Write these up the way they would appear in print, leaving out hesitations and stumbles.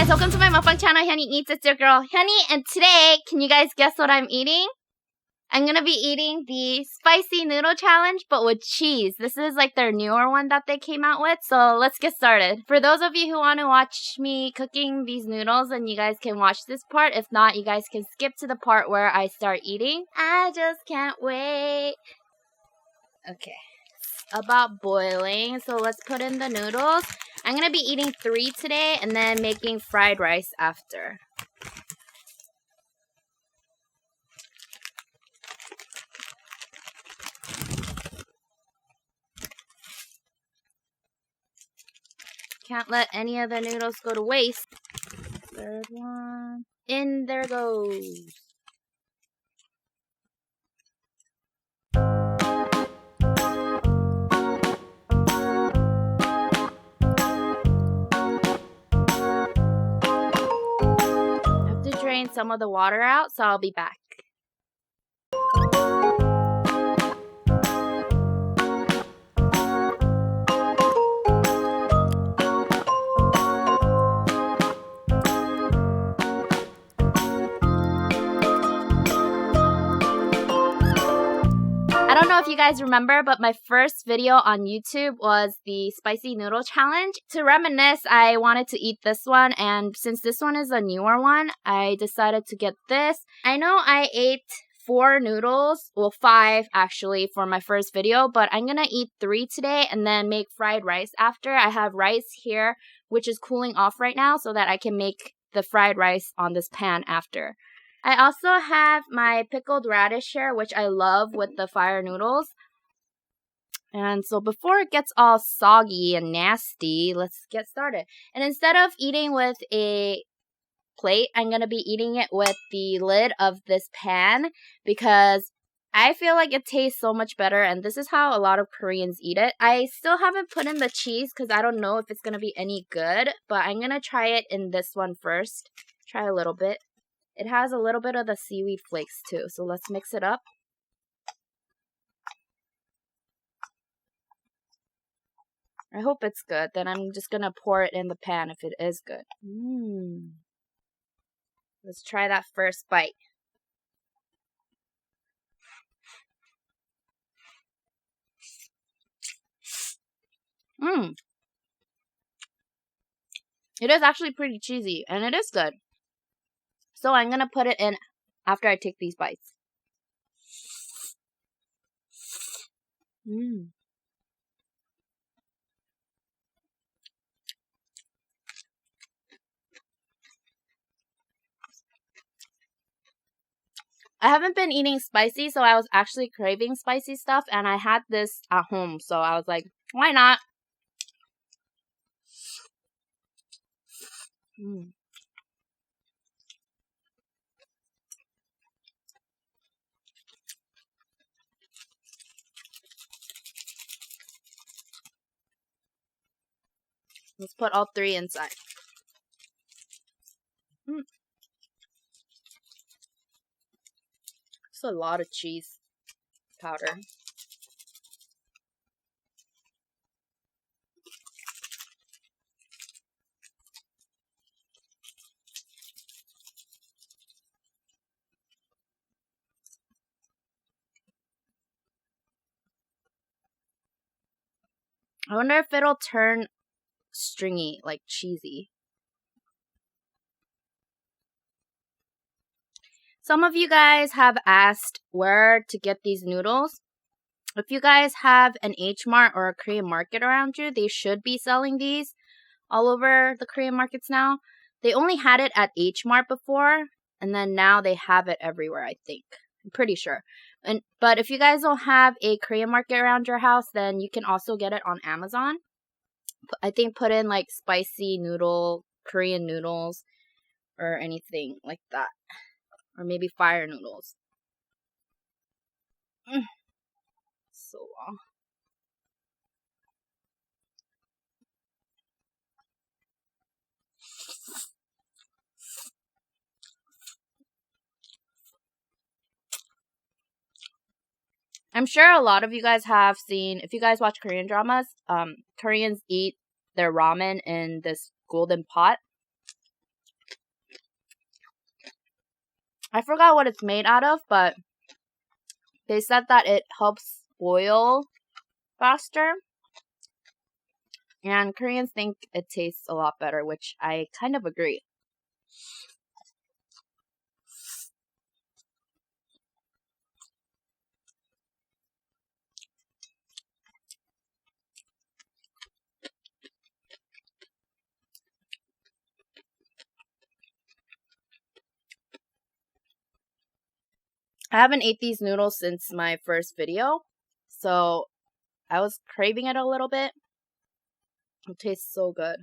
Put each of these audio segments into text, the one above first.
guys, welcome to my mukbang channel, hyuneeEats. It's your girl, Hyunie, and today, can you guys guess what I'm eating? I'm gonna be eating the spicy noodle challenge, but with cheese. This is like their newer one that they came out with, so let's get started. For those of you who want to watch me cooking these noodles, then you guys can watch this part. If not, you guys can skip to the part where I start eating. I just can't wait. Okay, about boiling, so let's put in the noodles. I'm gonna be eating 3 today and then making fried rice after. Can't let any of the noodles go to waste. Third one. In there goes. I have to drain some of the water out, so I'll be back. I don't know if you guys remember, but my first video on YouTube was the spicy noodle challenge. To reminisce, I wanted to eat this one, and since this one is a newer one, I decided to get this. I know I ate 4 noodles, well 5 actually, for my first video, but I'm gonna eat 3 today and then make fried rice after. I have rice here, which is cooling off right now, so that I can make the fried rice on this pan after. I also have my pickled radish here, which I love with the fire noodles. And so before it gets all soggy and nasty, let's get started. And instead of eating with a plate, I'm going to be eating it with the lid of this pan because I feel like it tastes so much better, and this is how a lot of Koreans eat it. I still haven't put in the cheese because I don't know if it's going to be any good, but I'm going to try it in this one first. Try a little bit. It has a little bit of the seaweed flakes too, so let's mix it up. I hope it's good. Then I'm just gonna pour it in the pan if it is good. Let's try that first bite. It is actually pretty cheesy, and it is good. So I'm going to put it in after I take these bites. I haven't been eating spicy, so I was actually craving spicy stuff, and I had this at home, so I was like, why not? Let's put all 3 inside. It's a lot of cheese powder. I wonder if it'll turn stringy, like cheesy. Some of you guys have asked where to get these noodles. If you guys have an H Mart or a Korean market around you, they should be selling these all over the Korean markets now. They only had it at H Mart before, and then now they have it everywhere, I think. I'm pretty sure. But if you guys don't have a Korean market around your house, then you can also get it on Amazon. I think put in like spicy noodle, Korean noodles, or anything like that. Or maybe fire noodles. So long. I'm sure a lot of you guys have seen, if you guys watch Korean dramas, Koreans eat their ramen in this golden pot. I forgot what it's made out of, but they said that it helps boil faster. And Koreans think it tastes a lot better, which I kind of agree. I haven't ate these noodles since my first video, so I was craving it a little bit. It tastes so good.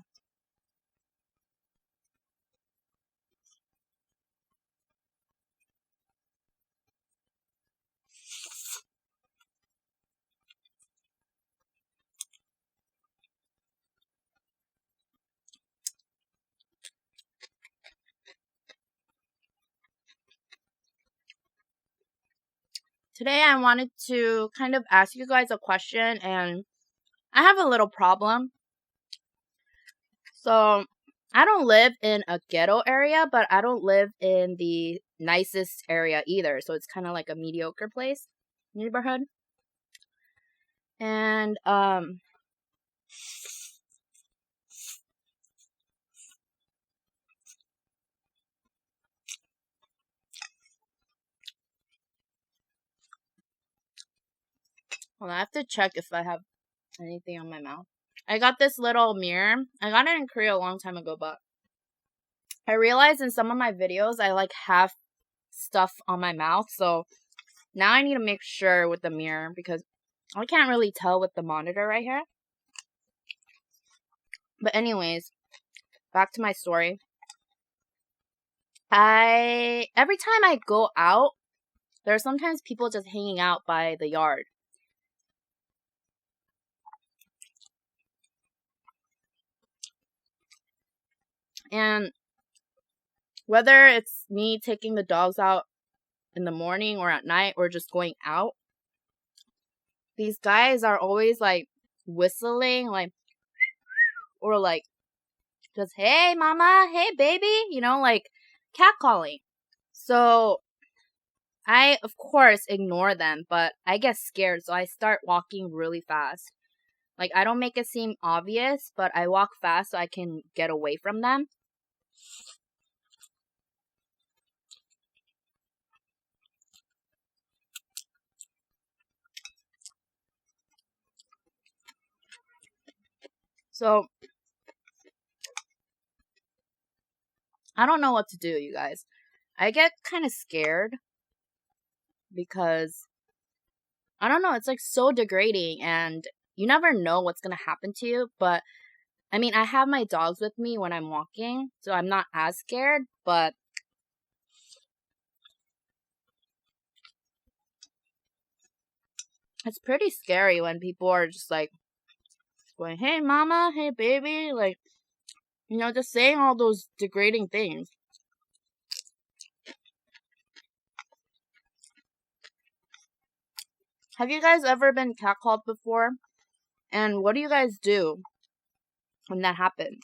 Today I wanted to kind of ask you guys a question, and I have a little problem. So, I don't live in a ghetto area, but I don't live in the nicest area either. So it's kind of like a mediocre neighborhood. And well, I have to check if I have anything on my mouth. I got this little mirror. I got it in Korea a long time ago, but I realized in some of my videos I like have stuff on my mouth. So now I need to make sure with the mirror because I can't really tell with the monitor right here. But anyways, back to my story. Every time I go out, there are sometimes people just hanging out by the yard. And whether it's me taking the dogs out in the morning or at night or just going out, these guys are always like whistling, like, or like just, hey mama, hey baby, like catcalling. So I, of course, ignore them, but I get scared, so I start walking really fast. Like, I don't make it seem obvious, but I walk fast so I can get away from them. So, I don't know what to do, you guys. I get kind of scared because, I don't know, it's like so degrading and you never know what's going to happen to you. But, I mean, I have my dogs with me when I'm walking, so I'm not as scared, but it's pretty scary when people are just like going, hey mama, hey baby, like, just saying all those degrading things. Have you guys ever been catcalled before? And what do you guys do when that happens?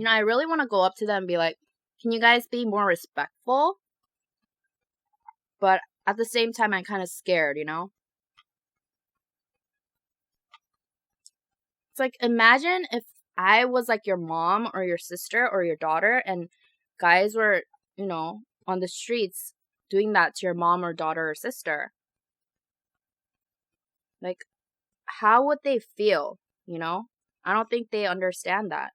I really want to go up to them and be like, can you guys be more respectful? But at the same time, I'm kind of scared, It's like, imagine if I was like your mom or your sister or your daughter and guys were, on the streets doing that to your mom or daughter or sister. Like, how would they feel, I don't think they understand that.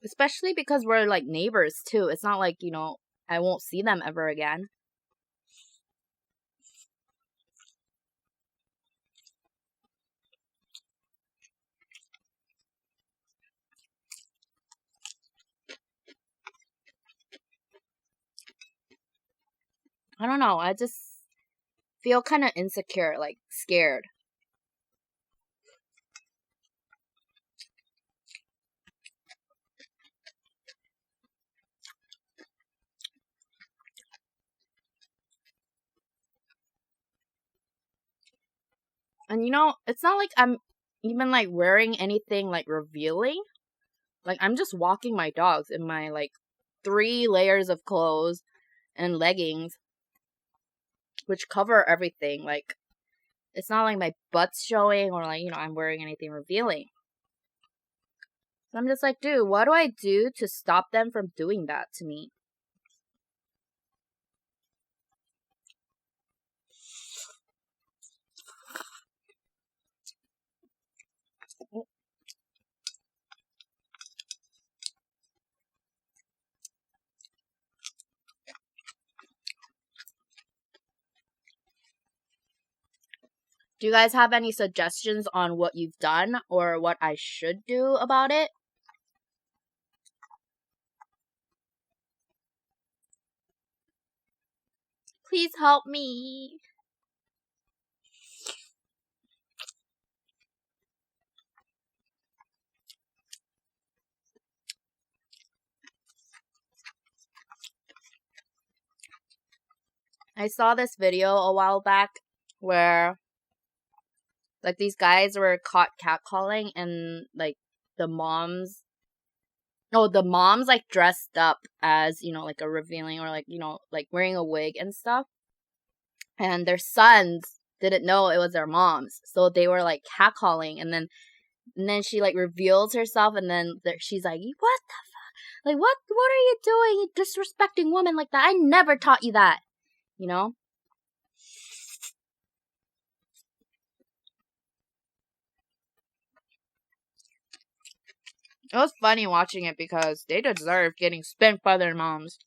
Especially because we're like neighbors too. It's not like, I won't see them ever again. I don't know. I just feel kind of insecure, like scared. And it's not like I'm even like wearing anything like revealing. Like I'm just walking my dogs in my like 3 layers of clothes and leggings, which cover everything. Like it's not like my butt's showing or like, I'm wearing anything revealing. So I'm just like, dude, what do I do to stop them from doing that to me? Do you guys have any suggestions on what you've done or what I should do about it? Please help me. I saw this video a while back where like these guys were caught catcalling and like the moms like dressed up as, like a revealing or like, like wearing a wig and stuff. And their sons didn't know it was their moms. So they were like catcalling and then she like reveals herself and then she's like, "What the fuck? Like what are you doing? You disrespecting women like that. I never taught you that." You know? It was funny watching it because they deserve getting spanked by their moms.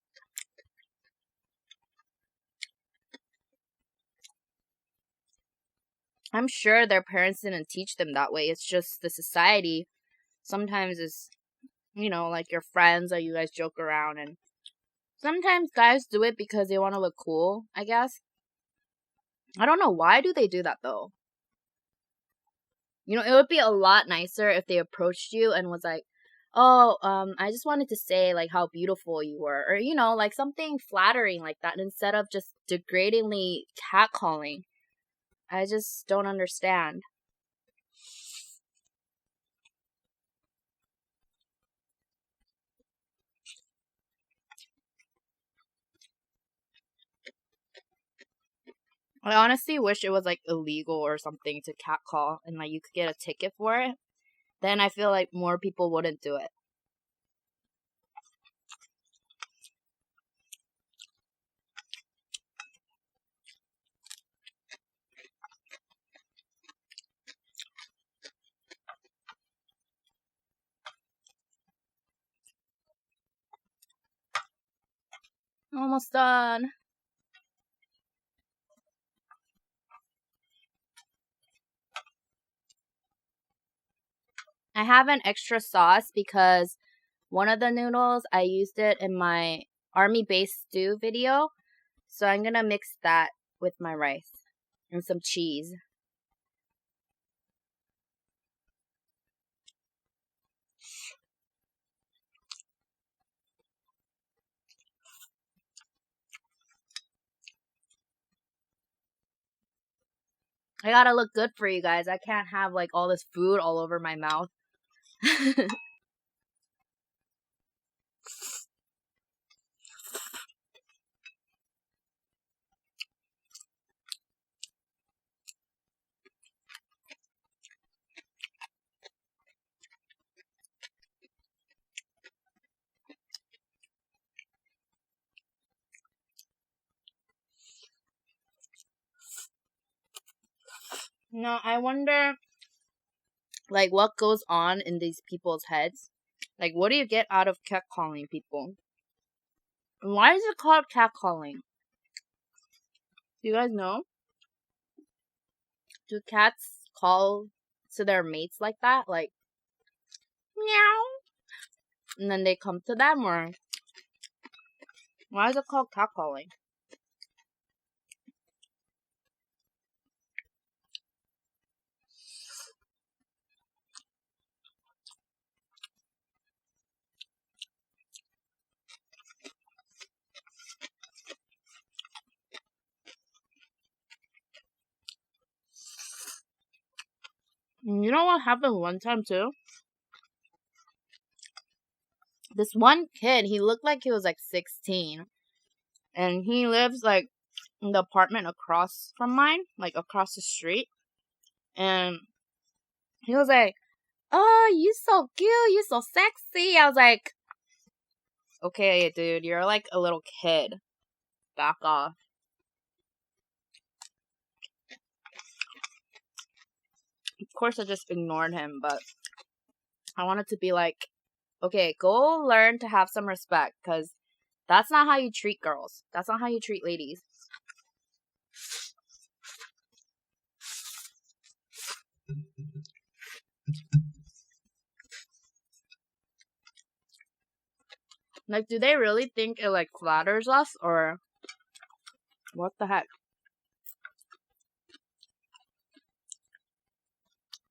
I'm sure their parents didn't teach them that way. It's just the society sometimes is, like your friends or you guys joke around, and sometimes guys do it because they want to look cool, I guess. I don't know, why do they do that though? It would be a lot nicer if they approached you and was like, "Oh, I just wanted to say like how beautiful you were," or like something flattering like that instead of just degradingly catcalling. I just don't understand. I honestly wish it was like illegal or something to catcall and like you could get a ticket for it. Then I feel like more people wouldn't do it. Almost done. I have an extra sauce because one of the noodles, I used it in my army base stew video. So I'm gonna mix that with my rice and some cheese. I gotta look good for you guys. I can't have like all this food all over my mouth. No, I wonder like what goes on in these people's heads. Like what do you get out of catcalling people? And why is it called catcalling? Do you guys know? Do cats call to their mates like that? Like meow. And then they come to them, or why is it called catcalling? You know what happened one time too? This one kid, he looked like he was like 16. And he lives like in the apartment across from mine, like across the street. And he was like, "Oh, you so cute, you so sexy." I was like, "Okay, dude, you're like a little kid. Back off." Of course, I just ignored him, but I wanted to be like, okay, go learn to have some respect, because that's not how you treat girls. That's not how you treat ladies. Like, do they really think it like flatters us, or what the heck?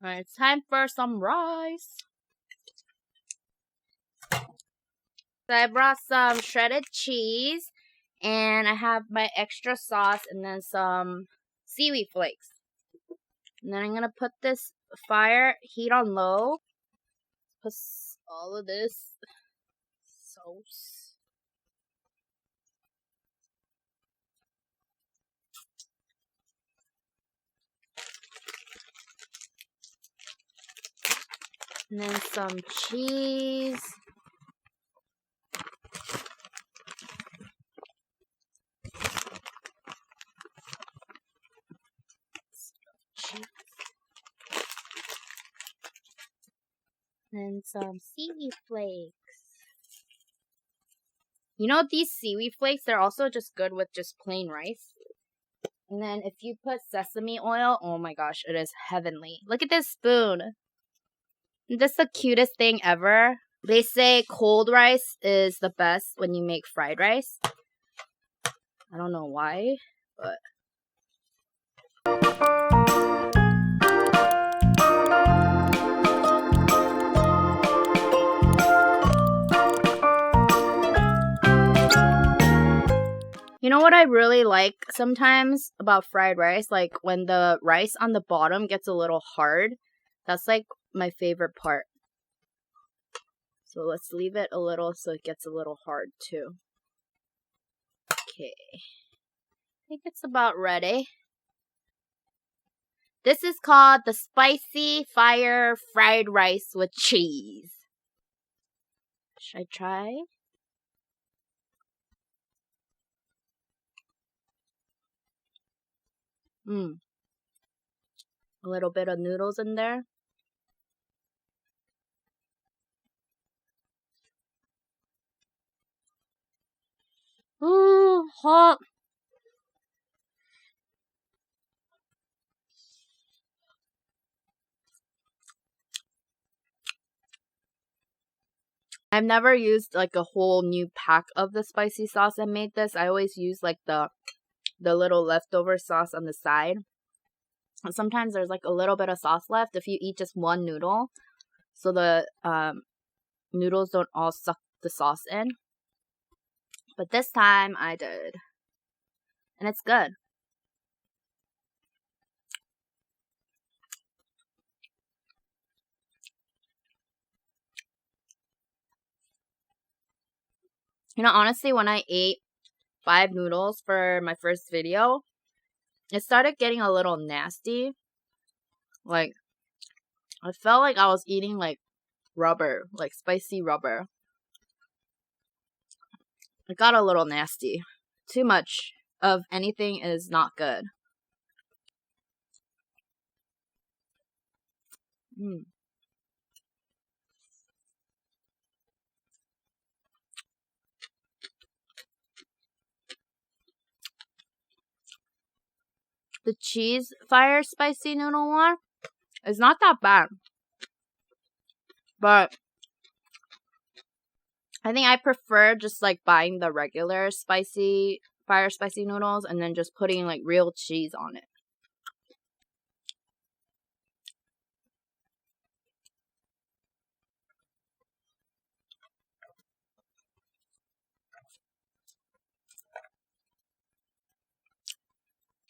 Alright, it's time for some rice. So I brought some shredded cheese, and I have my extra sauce, and then some seaweed flakes. And then I'm gonna put this fire heat on low. Put all of this sauce. And then some cheese. And some seaweed flakes. You know, these seaweed flakes, they're also just good with just plain rice. And then if you put sesame oil, oh my gosh, it is heavenly. Look at this spoon. This is the cutest thing ever. They say cold rice is the best when you make fried rice. I don't know why, but... You know what I really like sometimes about fried rice? Like when the rice on the bottom gets a little hard. That's like my favorite part. So let's leave it a little so it gets a little hard too. Okay. I think it's about ready. This is called the spicy fire fried rice with cheese. Should I try? A little bit of noodles in there. Ooh, hot. I've never used like a whole new pack of the spicy sauce and made this. I always use like the little leftover sauce on the side. And sometimes there's like a little bit of sauce left if you eat just one noodle. So the noodles don't all suck the sauce in. But this time I did. And it's good. You know, honestly, when I ate 5 noodles for my first video, it started getting a little nasty. Like, I felt like I was eating like rubber, like spicy rubber. It got a little nasty. Too much of anything is not good. The cheese fire spicy noodle one is not that bad. But I think I prefer just like buying the regular spicy fire spicy noodles and then just putting like real cheese on it.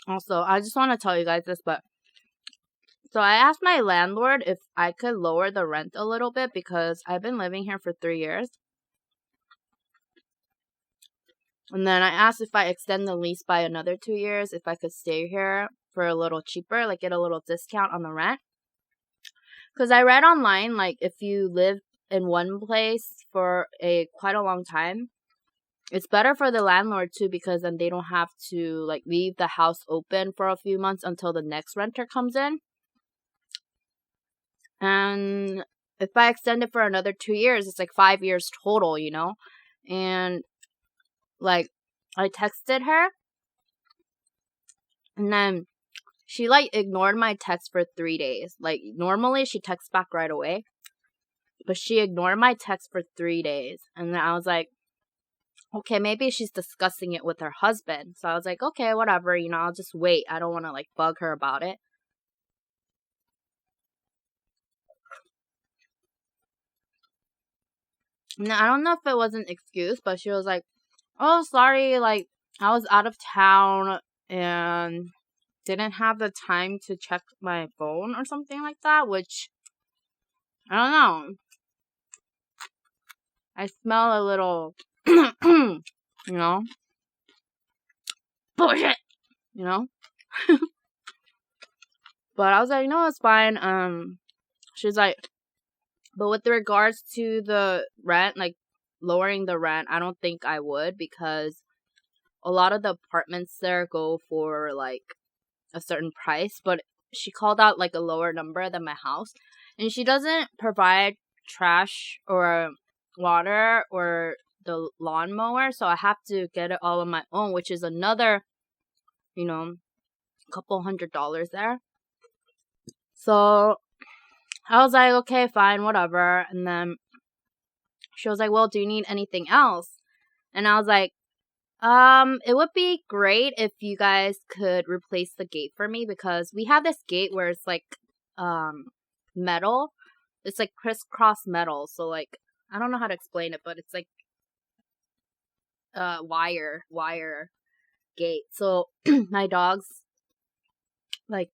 Also, I just want to tell you guys this, but So I asked my landlord if I could lower the rent a little bit because I've been living here for 3 years. And then I asked if I extend the lease by another 2 years, if I could stay here for a little cheaper, like get a little discount on the rent. Because I read online, like if you live in one place for quite a long time, it's better for the landlord too, because then they don't have to like leave the house open for a few months until the next renter comes in. And if I extend it for another 2 years, it's like 5 years total, you know? And like I texted her, and then she like ignored my text for 3 days. Like normally she texts back right away, but she ignored my text for 3 days. And then I was like, okay, maybe she's discussing it with her husband. So I was like, okay, whatever, you know, I'll just wait. I don't want to like bug her about it. And I don't know if it was an excuse, but she was like, oh, sorry, like I was out of town and didn't have the time to check my phone or something like that, which I don't know. I smell a little, you know, bullshit, you know. But I was like, no, it's fine. She's like, but with regards to the rent, like lowering the rent, I don't think I would, because a lot of the apartments there go for like a certain price, but she called out like a lower number than my house, and she doesn't provide trash or water or the lawnmower, so I have to get it all on my own, which is another, you know, couple $100 there. So I was like, okay, fine, whatever. And then she was like, well, do you need anything else? And I was like, it would be great if you guys could replace the gate for me, because we have this gate where it's like, metal. It's like crisscross metal. So like, I don't know how to explain it, but it's like, wire gate. So my dogs like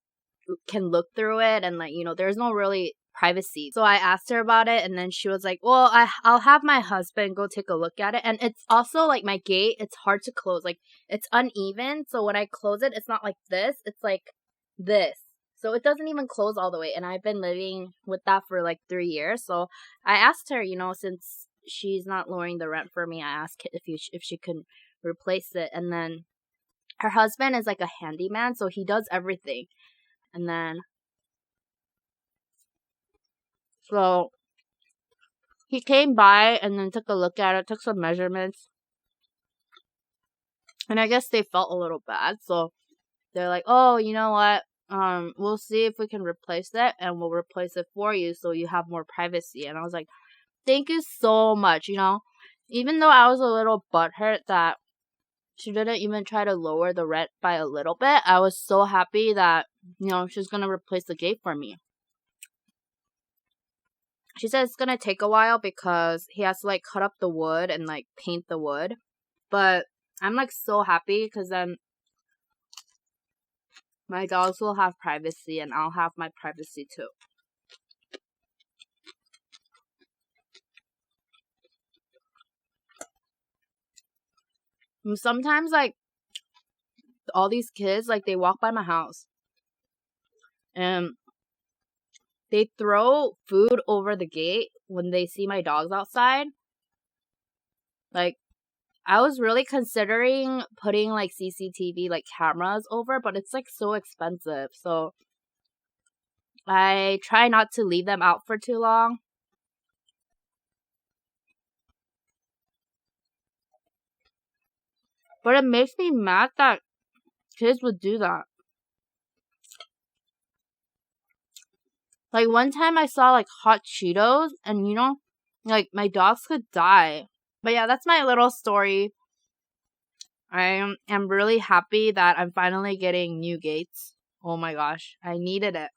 can look through it, and like, you know, there's no really privacy. So I asked her about it, and then she was like, well, I'll have my husband go take a look at it. And it's also like my gate, it's hard to close, like it's uneven, so when I close it, it's not like this, it's like this, so it doesn't even close all the way. And I've been living with that for like 3 years. So I asked her, you know, since she's not lowering the rent for me, I asked if she could replace it. And then her husband is like a handyman, so he does everything. And then so he came by and then took a look at it, took some measurements. And I guess they felt a little bad. So they're like, oh, you know what? We'll see if we can replace it, and we'll replace it for you so you have more privacy. And I was like, thank you so much, you know? Even though I was a little butthurt that she didn't even try to lower the rent by a little bit, I was so happy that, you know, she's gonna replace the gate for me. She said it's gonna take a while because he has to like cut up the wood and like paint the wood. But I'm like so happy because then my dogs will have privacy and I'll have my privacy too. And sometimes like all these kids, like they walk by my house and they throw food over the gate when they see my dogs outside. Like, I was really considering putting like CCTV like cameras over, but it's like so expensive. So I try not to leave them out for too long. But it makes me mad that kids would do that. Like one time I saw like hot Cheetos, and you know, like my dogs could die. But yeah, that's my little story. I am really happy that I'm finally getting new gates. Oh my gosh, I needed it.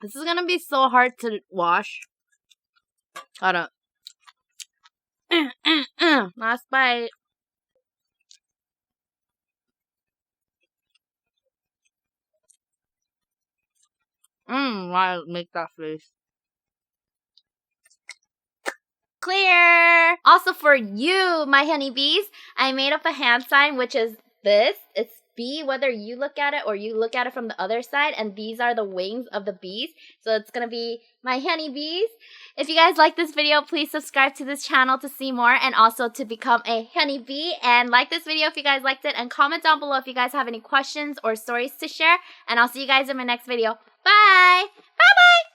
This is gonna be so hard to wash. Hold up. Last bite. Why make that face? Clear! Also for you, my honeybees, I made up a hand sign, which is this. It's bee, whether you look at it or you look at it from the other side, and these are the wings of the bees. So it's gonna be my honeybees. If you guys like this video, please subscribe to this channel to see more and also to become a honeybee. And like this video if you guys liked it, and comment down below if you guys have any questions or stories to share. And I'll see you guys in my next video. Bye! Bye-bye!